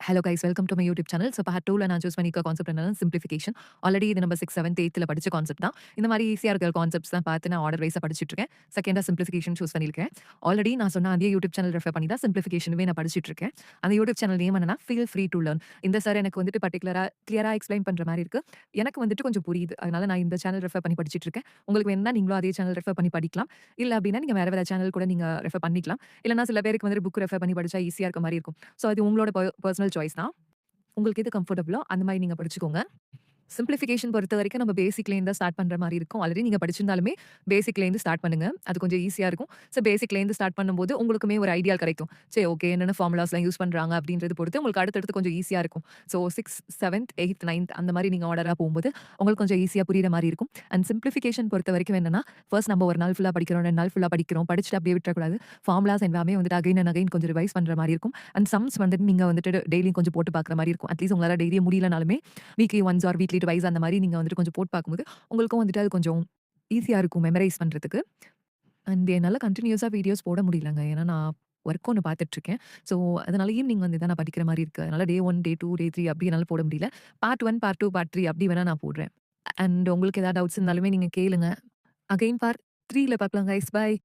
Hello guys welcome to my YouTube channel. So part 2ல நான் choose பண்ணியிருக்க concept என்னன்னா சிம்பிளிஃபிகேஷன். ஆல்ரெடி இது நம்ம 6, 7த், 8த்ல படிச்ச கான்செப்ட் தான். இந்த மாரி ஈஸியா இருக்கிற கான்செப்ட்ஸ் தான் பார்த்து நான் ஆர்டர் வைஸா படிச்சுட்டு இருக்கேன். செகண்டா சிம்பிளிஃபிகேஷன் சூஸ் பண்ணியிருக்கேன். ஆல்ரெடி நான் சொன்ன அதே யூடியூப் சேனல் ரெஃபர் பண்ணி தான் சிம்பிளிஃபிகேஷனுமே நான் படிச்சுட்டு இருக்கேன். அந்த யூடியூப் சேனல் நேம் என்னன்னா ஃபீல் ஃப்ரீ டூ லேர்ன். இந்த சார் எனக்கு வந்துட்டு கிளியரா எக்ஸ்பிளைன் பண்ற மாரி இருக்கு. எனக்கு வந்துட்டு கொஞ்சம் புரியுது. அதனால நான் இந்த சேனல் ரெஃபர் பண்ணி படிச்சுட்டு இருக்கேன். உங்களுக்கு வேணும்னா நீங்களும் அதே சேனல் ரெஃபர் பண்ணி படிக்கலாம். இல்ல அப்படின்னா நீங்க வேற வேற சேனல் கூட நீங்க ரெஃபர் பண்ணிக்கலாம். இல்லன்னா சில பேருக்கு வந்துட்டு புக் ரெஃபர் பண்ணி படிச்சா ஈஸியா இருக்க மாரி இருக்கும். ஸோ அது உங்களோட பெர்சனல் சாய்ஸ் தான். உங்களுக்கு எது கம்ஃபர்டபுளோ அந்த மாரி நீங்க படிச்சுக்கோங்க. சிம்பிளிஃபிகேஷன் பொறுத்தவரைக்கும் நம்ம பேசிக்லேருந்து தான் ஸ்டார்ட் பண்ற மாரி இருக்கும். ஆல்ரெடி நீங்க படிச்சிருந்தாலுமே பேசிக்லேருந்து ஸ்டார்ட் பண்ணுங்க. அது கொஞ்சம் ஈஸியா இருக்கும். பேசிக்லேருந்து ஸ்டார்ட் பண்ணும்போது உங்களுக்குமே ஒரு ஐடியா கிடைக்கும். சரி ஓகே என்னென்ன ஃபார்முலாஸ்லாம் யூஸ் பண்றாங்க அப்படின்றது பொறுத்து உங்களுக்கு அடுத்தடுத்து கொஞ்சம் ஈஸியா இருக்கும். 6, 7த், 8த், 9த் அந்த மாரி நீங்க ஆர்டரா போம்போது உங்களுக்கு கொஞ்சம் ஈஸியா புரியிற மாரி இருக்கும். அண்ட் சிம்பிளிஃபிகேஷன் பொறுத்தவரைக்கும் என்னன்னா, ஃபர்ஸ்ட் நம்ம ஒரு நாள் ஃபுல்லா படிக்கிறோம், 2 நாள் ஃபுல்லா படிக்கிறோம். படிச்சுட்டு அப்படியே விட்டுறக்கூடாது. ஃபார்முலாஸ் எல்லாமே வந்துட்டு அகைன் அண்ட் அகைன் கொஞ்சம் ரிவைஸ் பண்ற மாரி இருக்கும். அண்ட் சம்ஸ் வந்துட்டு நீங்க வந்துட்டு டெய்லியும் கொஞ்சம் போட்டு பார்க்குற மாரி இருக்கும். அட்லீஸ்ட் உங்களால டெய்லியே முடியலனாலுமே weekly once or weekly twice அந்த மாரி நீங்க வந்துட்டு கொஞ்சம் போட்டு பார்க்கும்போது, உங்களுக்கும் வந்துட்டு அது கொஞ்சம் ஈஸியா இருக்கும் மெமரைஸ் பண்றதுக்கு. அண்ட் என்னால கன்டினியூஸா வீடியோஸ் போட முடியலங்க. ஏன்னா நான் ஒர்க் ஒண்ணு பார்த்துட்டுருக்கேன். ஸோ அதனால ஈவினிங் வந்து தான் நான் படிக்கிற மாரி இருக்கு. அதனால டே 1, டே 2, டே 3 அப்படி என்னால போட முடியல. பார்ட் 1, பார்ட் 2, பார்ட் 3 அப்படி வேணா நான் போடுறேன். அண்ட் உங்களுக்கு ஏதாவது டவுட்ஸ் இருந்தாலுமே நீங்க கேளுங்க. அகைன் பார்ட் 3ல பார்க்கலாம் கைஸ். பாய்.